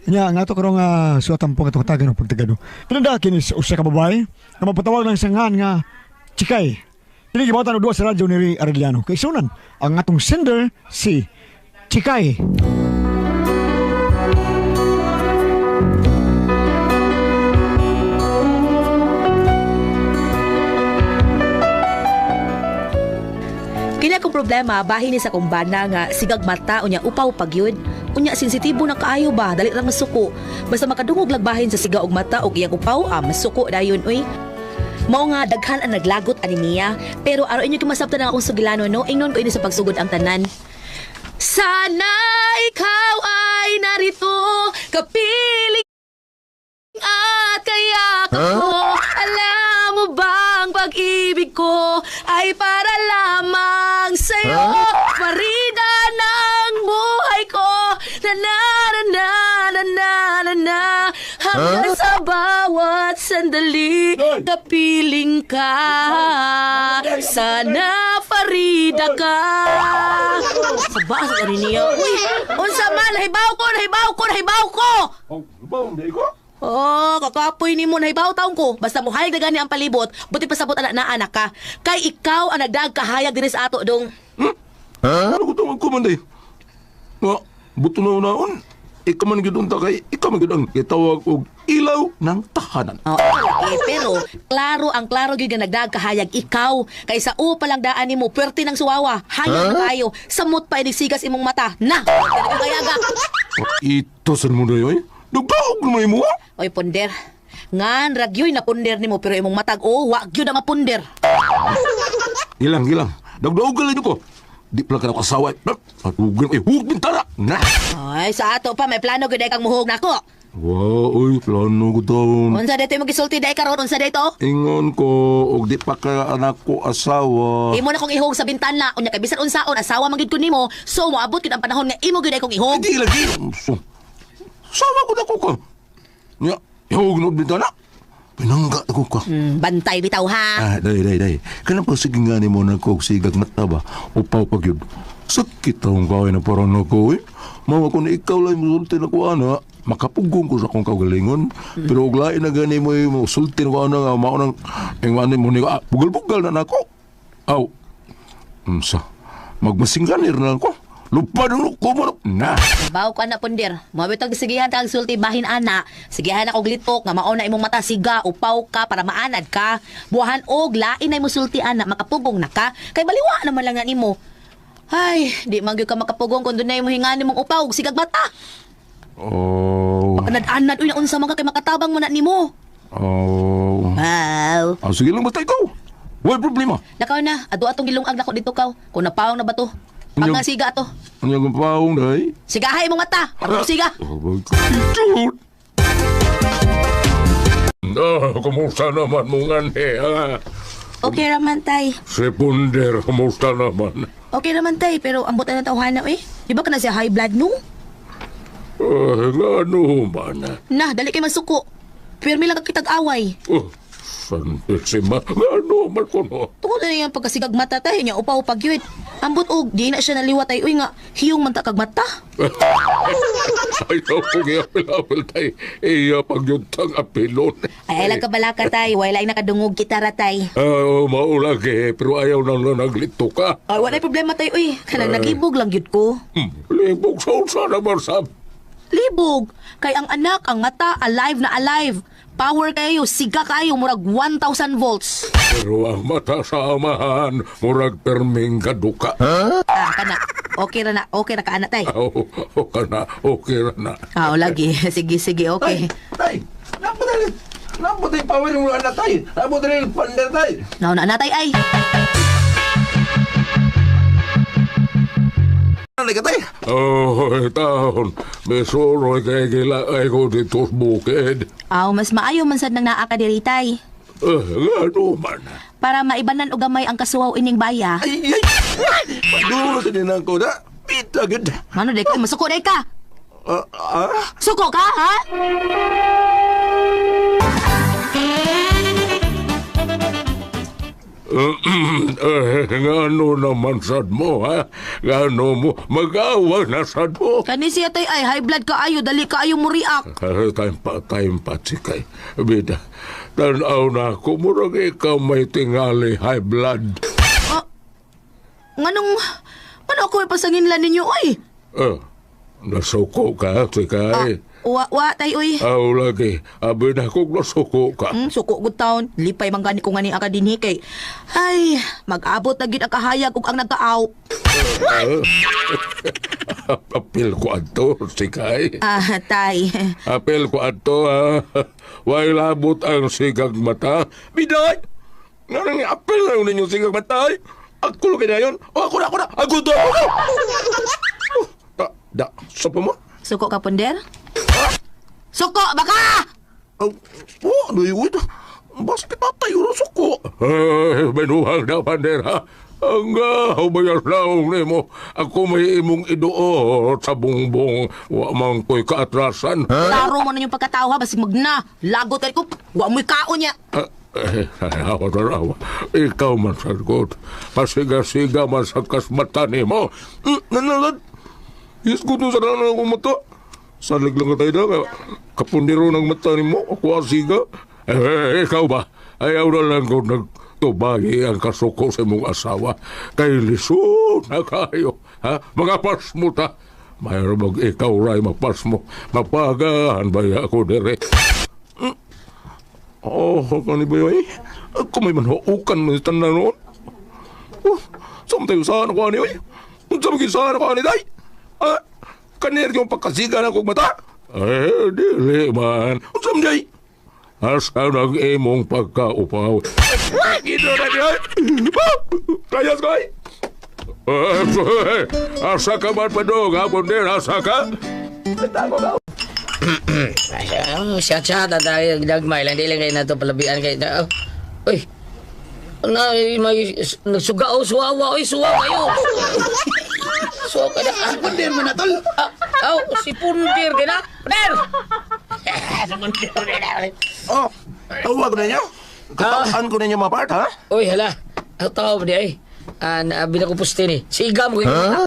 Nya nga to karong suwatan po katong tagan ng pagtagano. Pinanda kini sa usa ka babae nga mapatawag ng sangan nga Chikay. Dili gibawatan og duwa sa radyo ni Arellano. Kay sunan ang atong sender si Chikay. Kina kong problema bahin ni sa kumbana nga sigag mata unya upaw pagyud. Unya sensitibo na kaayo ba dali ra masuko. Basta makadungog lagbahin sa siga og mata og iyang upaw masuko dayon uy. Mao nga daghan ang naglagot ani niya pero aro inyo kimasabtan ang akong sugilano no ingnon ko ini sa pagsugod ang tanan. Sana ikaw ay narito kapiling at kaya ko alam mo bang pag-ibig ko ay para lamang sa'yo Farida ng buhay ko na na na na na na na na hanggang sa bawat sandali kapiling ka sana Farida ka sabah sa niya uy unsa man nahibaw ko Oh, kakapoy ni mo nahibaw taong ko. Basta mo hayag na gani ang palibot, buti pasabot anak na anak ka. Kay ikaw ang nagdag kahayag din sa ato dong. Ano ko tawag ko man day? Nga, buto na unaon. Ikaw man gidong takay, ikaw man gidong itawag og ilaw ng tahanan. Oh, pero klaro gyud nga nagdag kahayag ikaw. Kay sa pa lang daan nimo, perti ng suwawa. Hayag na tayo. Samot pa inigsigas imong mata. Na, kayaga. Ito saan mo na yun? Nagdaog naman mo ha? Oy, ponder. Ngan, ragyoy na ponder nimo pero imong matag, wag gyud ang maponder. Gilang. Nagdaog ka lang ko. Di pala ka na kasaway. Huwag bintana. Na! Ay, sa ato pa, may plano gyud ay kang muhog nako. Wow, oy, plano ko taon. Unsa dito mo gisulti day karon unsa dito? Ingon ko, og di pa ka anak ko asawa. Imo na kong ihog sa bintana, unya kay bisan unsaon asawa man gid ko nimo. So moabot gid ang panahon nga imo gid ay kong ihog. Hindi lagi. Sama ko na ko ka. Nya, ihog na bintana. Pinangga na ko ka. Bantay bitaw ha. Day. Kanang pasige nga ni mo na kog sigag mata ba? Upaw pag yun. Sakit akong kawin na parang ako eh. Mama ko na ikaw lang musulti na ko ana. Makapugong ko sa akong kagalingon. Pero og lain na gani mo yung musulti na ko ana nga maunang yung ano mo ni ko. Bugal-bugal na nako. Aw. Magmasingganir na ako. Lupa nung kumarap na. Baw ko na ponder. Mabitag sigihan tag sulti bahin ana. Sigihan ako glitok nga mauna imong mata siga upaw ka para maanad ka. Buhan og lain ay mo sulti ana makapugong na ka. Kay baliwa naman lang nga nimo. Ay, di man gyud ka makapugong kun dunay mo hingan nimong upaw sigag mata. Oh. Anad-anad uy na unsa man ka kay makatabang mo na nimo. Oh. Wow. Sige lang basta ikaw. Wala problema. Nakaw na, ado atong gilungag nako dito kaw. Kung napawang na ba to? Pagkasiga to. Ano yung paong dahi? Sigahay mong mata. Parang siga. Oh my God. Kumusta naman mong anhe, ha? Okay naman, tay. Si Punder, kumusta naman? Okay naman, tay. Pero ambot na tawhana, eh. Di ba ka na siya high blood, no? Nga ano man? Nah, dali kay magsuko. Pero may lang kakitag away. Santissima, nga ano man ko no? Tungkol na niya pagkasigag mata, tay. Niya upaw-upag yun. Ambot og, di na siya naliwat, ay. Uy nga, hiyong man kag mata. Ayaw ko apil-apil tay. Iya pagyuntang apilon. Ay, alam ka bala ka, tay. Wala ay nakadungog kitara, tay. Maulag pero ayaw nang naglito ka. Ay, wala problema, tay. Uy, kanang nagibog lang yun ko. Libog sa unsa naman sab. Libog. Kay ang anak, ang mata, alive na alive. Power kayo, siga kayo, murag 1,000 volts. Pero ang mata sa amahan, murag perming kaduka. Kana. Okay ra na ka, anak, tay. Okay na. Lagi. Sige, okay. Tay, napot ay power yung anak tay. Napot ay pander tay. Na, tay, ay. Ano ka tay? Taon. Mesuro kay gila ay ko dito bukid. Mas maayo man sad nang naa ka diri, tay. Ano man? Para maibanan og gamay ang kasuwaw ining baya. Ay! Paduro sa dinang ko na. Pita gud. Ano, day ka? Masuko, day ka? Suko ka, ha? Ngano naman sad mo, ha? Ngano mo? Mag-awa na sad mo. Kani siya tay ay high blood kaayo, dali kaayo mo react. Time pa, Chikay. Bida, tanaw na ako, murag ikaw may tingali high blood. Nganong ako ipasanginlan ninyo oy? Nasuko ka, Chikay. Wa tay oy. Aw lagi, abi na kong nasuko ka. Suko gud taon, lipay man gani ko ngani aga dinhi kay. Ay, mag-abot na gid ang kahayag ug ang nagkaaw. Apil ko ato, Chikay. Tay. Apil ko ato, ha? Way labot ang sigag mata. Biday! Nga nang apil na yun yung sigag mata, ay? Ako lagi na yun. Ako na! Ako to! Sapa mo? Suko ka punder? Suko baka! Ano yun? Basta patay yun ang suko. Menuhang na, Pander, ha? Ang hubayas laong ni mo. Ako may imong iduot sa bungbong. Wa man ko'y kaatrasan. Laro mo na yung pagkatao ha, basig magna. Lagot ka ko, wa mo'y kaon niya. Awa na rawa. Ikaw man sagot. Pasiga-siga man sa kasmata ni mo. Nanalad. Isgot mo sa nanang akong mata. Salig lang ka tayo na. Kapundiro ng mata ni mo. Ako asiga. Ikaw ba? Ayaw na lang kung nagtubagi ang kasuko sa mong asawa. Kay liso na kayo. Ha? Mga pas mo ta. Mayroon mag ikaw ray mapas mo. Mapagahan ba ako dire? Kani ba yun? Ako may manhuukan mo sa tanan noon. Saan tayo saan ako ani, oy? Saan maging saan ako ani, day? Kanir yung pagkasiga na kong mata? Dili man. Saan day? Asa nang imong pagkaupaw? Ito na niya! Kayas ko, ay! Asa ka man padong, hapon din, asa ka? Siya tayo nagdagmay lang. Di lang kayo na ito palabian kayo. Uy! May nagsugao, suwawa. Uy, suwawa kayo! Suwawa ka na. Pundir mo na, tol. Si Pundir ka na. Pundir! Tawag na niyo? Kataan ko ninyo mapart, ha? Uy, hala. Ang tao ba di ay? Nabila ko pusti ni. Siga mo kayo.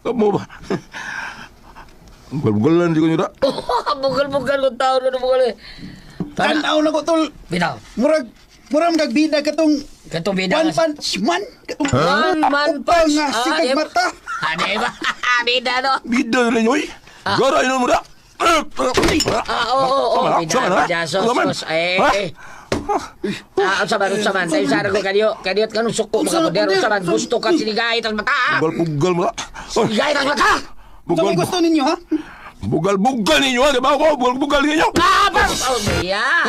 Kamu ba? Bugal-bugalan di ko nyo da. Bugal-bugal kong tao na bugal eh. Tanaw na ko, tol. Binaw. Murag magbida katong Katong bida one nga. punch man. Katong One man upang punch. nga sikag mata. Di ba? Bida no? Bida na ninyo, eh. Gara yun mo da. Oo. Bida. Sos. Saman. Tayo sana ko kaniyot kanong suko mga modero. Saman, gusto ka sinigay itang mata. Bugal-bugal mo da. Sinigay itang mata. Ito may gusto ninyo, ha? Bugal-bugal ninyo, ha? Di ba ako? Bugal-bugal ninyo.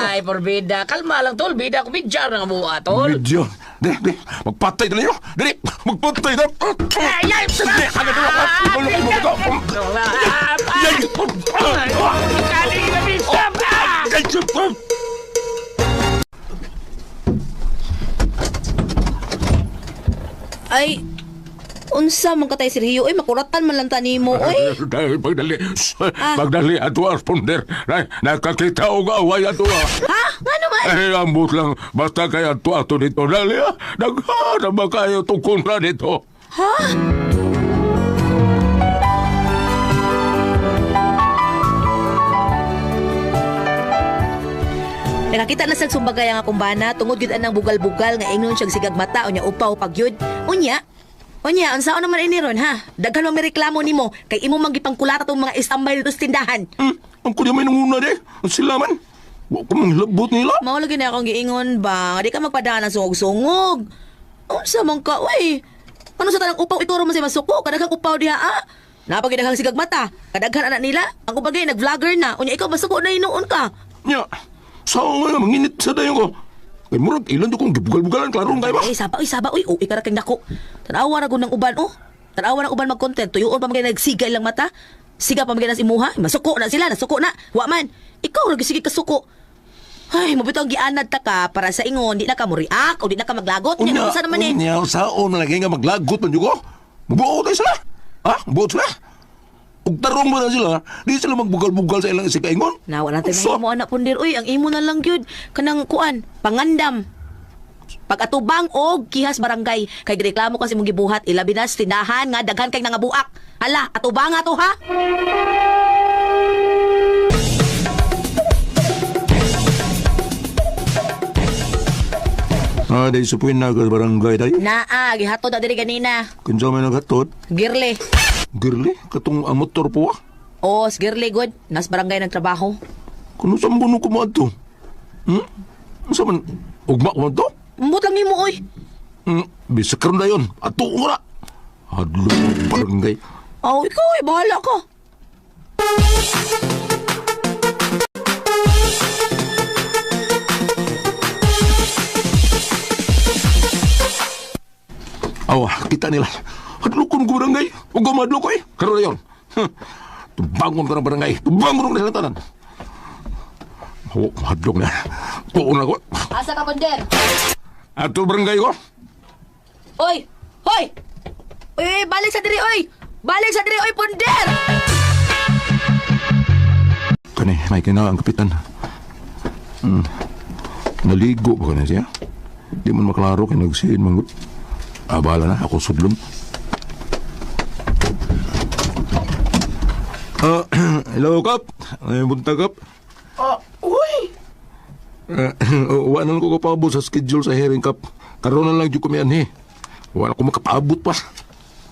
Ay, porbida. Kalma lang, tol. Bida ko, bidjar na nga mua, tol. Medyo. Di. Magpatay na ninyo. Di. Magpatay na. Ay! Ay, unsa man ka tay Sergio? Oy, makuratan man lang tani mo, oy. Dahil pagdali ato as ponder. Nakakita o away ato, ha? Ha? Ano man? Ambot lang. Basta kay ato dito. Dali, ha? Naghanap ba kayo tungkol na dito? Ha? Nakakita na sa sumbagay ang akong bana tungod gyud anang bugal-bugal nga ingnon siyang sigag mata unya upaw pagyud. Unya, unsaon naman ini ron ha? Daghan mo reklamo nimo kay imo manggipangkulata tong mga istambay dito sa tindahan. Ang kuya may nanguna de. Sila man. Huwag ko manglabot nila. Mao lagi na akong giingon ba, di ka magpadaan ng sungog-sungog. Unsa man ka, uy? Ano sa tanang upaw ituro mo sa masuko? Kadaghang upaw diha, Napagdaghang sigag mata. Kadaghan anak nila. Ang kubagay nag-vlogger na. Unya ikaw masuko na hinuon ka. Nya. Saan nga manginit sa dayo ko? Kay murag ilan do kong gibugal-bugalan klaro kay ba? Saba, uy, ika ra kang dako. Tanawa ra gud ng uban, Tanawa ng uban mag-content. Tuyoon pa magay nagsiga ilang mata. Siga pa magay nas imuha. Masuko na sila, nasuko na. Wa man. Ikaw ra sige kasuko. Ay, mabitaw gianad ta ka para sa ingon, di na ka mo react o di na ka maglagot. Nya, unsa naman eh? Unya, saan na lagi nga maglagot man jugo? Mabuo tayo sila. Ha? Mabuo sila. Ug tarong mo na sila, di sila magbugal-bugal sa ilang isip kaingon. Nawa natin so, mo anak pundir. Uy, ang imo na lang gyud kanang kuan, pangandam. Pag-atubang og kihas barangay kay gireklamo kasi mong gibuhat ilabi na sa tindahan nga daghan kay nangabuak. Hala, atubang nga to ha. Day supuin na ka barangay day. Naa, gihatod na diri ganina. Kinsa may naghatod? Girle. Girli, katong motor po ah. O, girle good. Nas barangay nagtrabaho. Kano sa mbuno ko mo ato? Sa man, ugma ko mo ato? Mbot lang nimo oy. Bisa karon dayon. Ato ora. Hadlo barangay. Aw, ikaw ay bahala ka. Awa, kita nila. Hadlo ko ng barangay. Huwag ko madlo ko eh. Karoon na yun. Tubangon ko ng barangay. Tubangon ko ng tanan. Hadlo na. Tuon ako. Asa ka, Ponder? Ato barangay ko. Oy! Hoy! Oy, balik sa diri, oy! Balik sa diri, oy, Ponder! Kani, may kinaang kapitan. Naligo ba ka na siya? Di man maklaro kay nagsiin mangut. Abala na, ako sudlom. Hello, Kap. Ay, bunta, Kap. Uy! Wala ko kapabot sa schedule sa hearing, Kap. Karoon na lang yung kumian, he. Wala ko makapabot pa.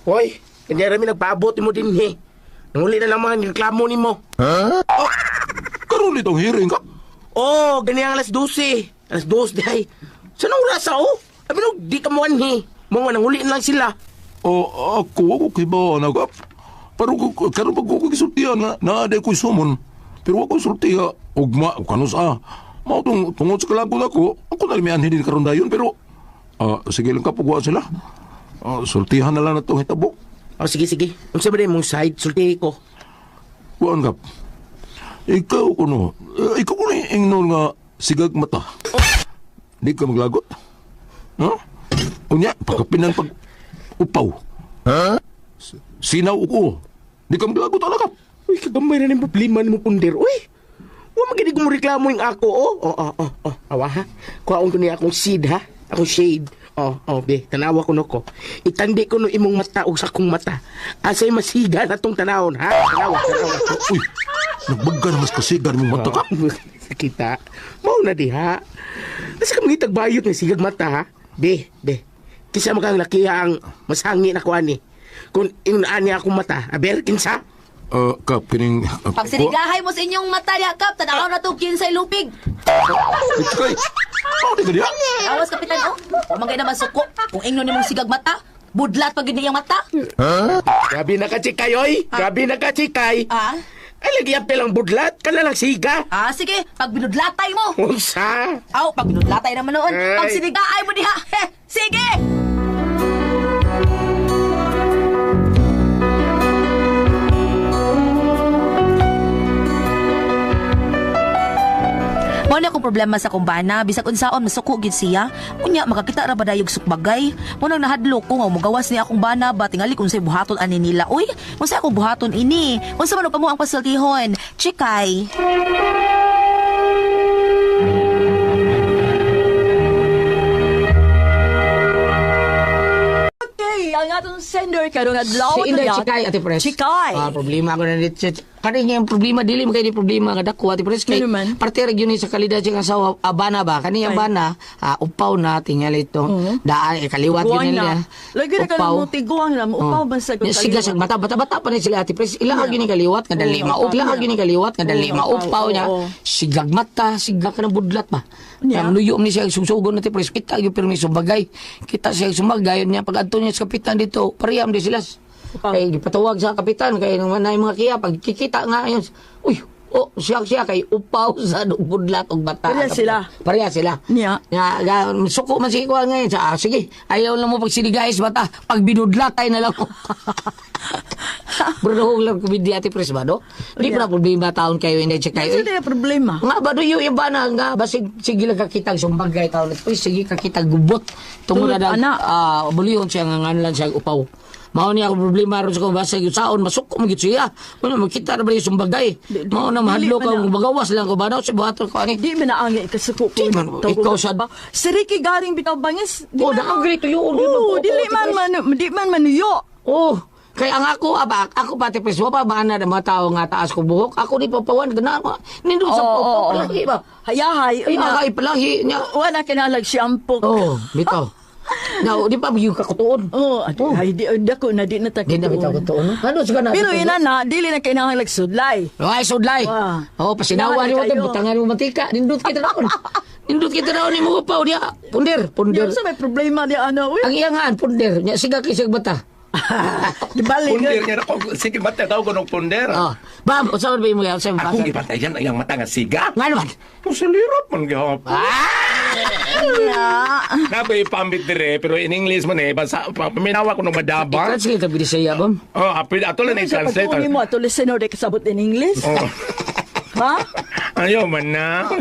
Hoy, hindi rami nagpaabot mo din eh. Nanguli na lang mga reklamo ni mo. Karoon itong hearing, Kap. Oh, ganyan alas 12. Alas 12 dahi. Saan ang oras ako? Abi no, di ka mo anhi. Mga nanguli na lang sila. Ako kay ba na, Kap. Pero karoon pag ko kisultihan na aday ko'y sumon. Pero ako sultiha, ugma, kano sa. Mao tungod sa kalagod ako na limihan hindi karoon dayon. Pero, sige lang, Kap, ugwa sila. Sultihan na lang na itong hitabo. Oh, sige. Kung sa ba mong side, sulti ko. Kuan, Kap. Ikaw kuno ingnon nga sigag mata. Di ka maglagot. Unya, pagkapinan pag upaw. Sinaw ko. Di ka maglagot alakap. Uy, kagamay na ng problema ni mo, Punder. Uy, huwag maginig mo reklamo yung ako, oh. Awa, ha? Kuhaon ko niya akong seed, ha? Akong shade. Be, tanawa ko no ko. Itandi ko no imong mata o sa kong mata. Asay masiga na tong tanawon, ha? Tanawa. Uy, nagbaga na mas kasigan mong mata ka. Kita. Mau na di, ha? Nasa ka mga tagbayot ng sigag mata, ha? Be. Kisa makang lakiya ang mas hangi na ko ani. Kung inunaan niya akong mata, aber, kinsa? Kap, kining... Pag sinigahay mo sa inyong mata niya, Kap, tanaw na to kinsay lupig. Kay, di ka diya? Awas, Kapitan, oh. Pamagay naman suko. Kung ingno ni mong sigag mata, budlat pag yun niyang mata. Grabe na ka, chikay, oy! Grabe na ka, chikay! Ay, lagi ang pelang budlat, ka na lang siga! Sige, pag binudlatay mo. Unsa? Pag binudlatay naman noon. Ay. Pag sinigaay mo diha, sige! Mao na akong problema sa kumbana, bisag unsaon masuko gid siya. Unya makakita ra ba dayog sukbagay? Mo nang nahadlok ko nga mugawas ni akong bana ba tingali kung say buhaton ani nila. Uy, unsa akong buhaton ini? Unsa man pa mo ang pasultihon? Chikay. Ang atong sender karong adlaw Si Inday Chikay, Ate Pres. Chikay. Problema ko na dito. Kani niya yung problema, dili mo kayo problema nga dako, Ate Pres. Kay Ano man? parte ra gyud ni sa kalidad siya sa abana ba? Kani yung bana, upaw na tingali ito. Daan, kaliwat Tiguan yun nila. na. Lagi na ka mo tiguan na mo. Upaw ba sa Siga sa bata pa ni sila, Ate Pres. Ilaag yun yung kaliwat, nga dali maup. Ilaag yun yung kaliwat, nga dali maupaw niya. Sigag mata, sigag ka ng budlat pa. Niya? Ang luyo ni siya susugon, Ate Pres. Kita yung permiso bagay. Kita siya sumagay niya. Pag adto niya sa kapitan dito, pareham di sila. Kay gipatawag sa kapitan kay naman na yung mga kiya pag kikita nga yun. Uy, siya kay upaw sa budlat og bata. Pareha sila. Niya. Suko man si Ikuan ngayon. Sige, ayaw lang mo pag sinigayis bata. Pag binudlatay na lang ko. Bro, lang kumindi ati pres ba, no? Di pa na problema taon kayo, hindi siya kayo. Kasi na problema. Nga ba, yung iba na nga, basig, sige lang kakitag sumbagay taon. Pres, sige kakitag gubot. Tungkol Tulad, na anak. buliyon siya nga lang siya upaw. Mao niya ako problema ron sa kung basa yung saon, masuk ko magit siya. Wala, magkita na ba yung sumbagay? Mao na mahadlo ka, magawas lang ko ba daw, si buhato ko ani. Di man naangi kasuko ko. Di man, ikaw sa- Si Ricky garing bitaw bangis. Oh, na-agree to yun. Oo, di man manuyo. Oh, kaya ang ako, ako pati pres, wapa ba na mga tao nga taas ko buhok? Ako ni papawan, gana ko. Nindun sa Oo, palahi ba? Hayahay. Ay, nakay palahi niya. Wala kinalag shampoo. Oh, bitaw. Now, di pa yung kakutuon. Oh, ay di ko na di na Di na bitaw takot. kakutuon. Ano, siya na. Pero ina na, dili na kailangan lagsudlay. Ay, sudlay. Wah. Oh, pasinawa Yan, ni mo kayo. butangan mo mantika. Nindot kita raon. Nindot kita raon ni mo upaw dia. Punder. Yan sa may problema di ano. Ang iyangan, punder. Nya siga kisig bata. Di balik. Punder niya ako. Sige, mata daw ko ng punder. Oh. Bam, usawan ba yung mga sa Akong bata? ipantay yan ang mata nga siga. Nga naman. Kung salirot man gahap. Ya. Nakoy pambit dire, pero in English man eh, basa, paminawa ko ng madaba. I-translate ang binisaya, bam. Oh, apil, ato lang Sa i-translate. pagkunin mo, ato listener de kasabot in English. Oh. Ha? Ayaw man na.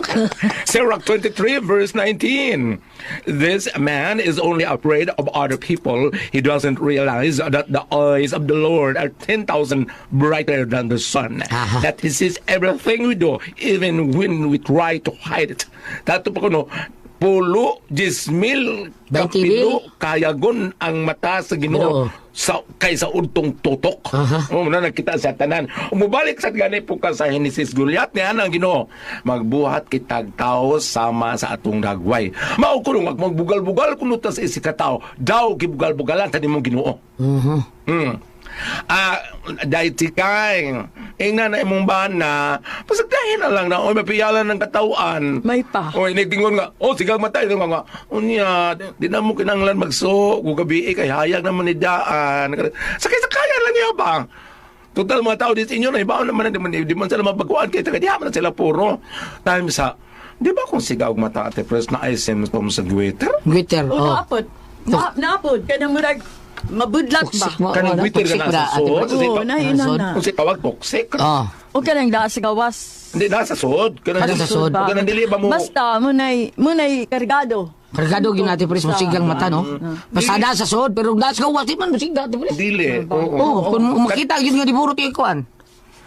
Sirach 23 verse 19. This man is only afraid of other people. He doesn't realize that the eyes of the Lord are 10,000 brighter than the sun. That he sees everything we do, even when we try to hide it. Dato pa ko no, pulo, 10,000 kapilo, kayagon ang mata sa Ginoo sa kaysa udtong tutok. Na nakita sa tanan. Umubalik sa gani po ka sa Genesis Goliath niya ang Ginoo. Magbuhat kitag tao sama sa atong dagway. Mao kuno magbugal-bugal kuno ta sa isika tao. Daw gibugal-bugalan ta nimong Ginoo. Dahil tikay, ingna na imong bana, pasagdahin na lang na, oy, mapiyalan ng katawan. May pa. Oy, nagtingon nga, sigang matay, ito nga, unya, di na mo kinanglan magso, gugabi, kay hayag naman ni daan. Sakay-sakayan lang niya ba? Total mga tao dito inyo, na ibaon naman, di man sila mabaguan, kaya tagadiyaman na sila puro. Time sa, di ba kung sigaw mata ate pres na ay symptoms sa Twitter? Glitter, O oh. naapod. Naapod. Kaya murag mabudlat ba? Kanang Twitter ka na sa suod. Oo, nainan na. Kung si tawag toxic. Oh. O kanang daa sa gawas. Hindi, nasa suod. Nasa suod. Ganang dili ba mo? Basta, munay kargado. Kargado yun natin, pres, musigang mata, no? Basta na sa suod, pero na sa gawas, di man musiga, di pres. Dili. Oh, kung makita, yun nga di burot yung kuhan.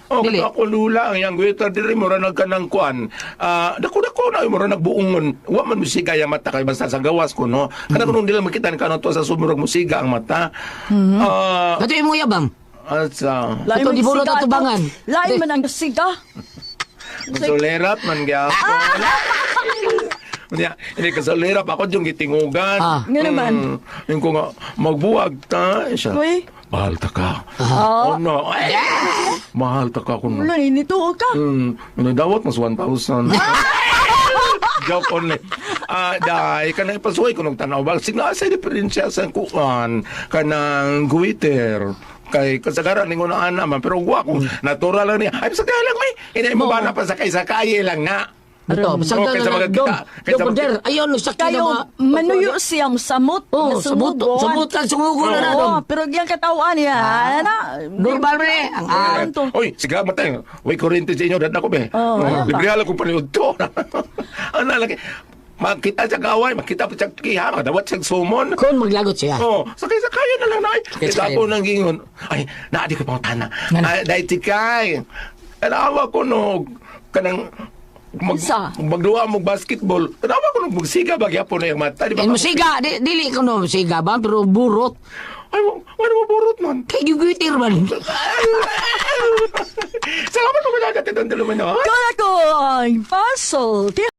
Oh, Dili. ako lula ang yang Twitter dili mo ra nagkanang kuan. Dako na mo ra nagbuungon. Wa man musiga ya mata kay basta sa gawas ko no. Kada kuno dili makita ni kanon to sa sumurog musiga ang mata. Kato yung mga yabang. Asa. Ito, di burot at tubangan. Lain man ang siga. Solerat man gyapon. Hindi ka solerat ako yung gitingugan. Nga naman. Yung ko nga magbuwag ta siya. Uy. Mahal ta ka. Oh no. Mahal ta ka kuno. Wala, inito ka. Dawat mas 1,000. Joke only. Dahil ka na ipasuhay ko nung tanaw. Bagsig na sa diferensya sa kuan kanang Twitter. Kay kasagaran ningon na naman. Pero gwa ko, natural lang niya. Ay, sa kaya lang may. Hindi mo ba na pa sa kaya lang na. Ito, basta Okay, sa mga kita. Yung punder, ayun, nagsakit na Kayo, mga... manuyo siyang samot. Oh, samot lang, sumugo na na. Oo, pero yung katawan niya, Normal ba eh? Ang to. Uy, sige matay. Uy, kurinti sa inyo. Dada ko be. Librihala ko paniod to. Ano lagi. Makita sa kaway, makita pa sa kiha, madawat sa sumon. Kung maglagot siya. Oh, sakay na lang na. Sakay. Kaya po nang gingon. Ay, naadi ko pang tana. Dahil tikay. Alawa ko no, kanang magduwa mo basketball. Alawa ko no, magsiga bagya po na yung mata. Di ba? Musiga, dili ko no musiga ba, pero burot. Ay, wala mo burot man. Kay gigitir man. Salamat mo kaya katitong dalaman na. Kala ko, ay, puzzle.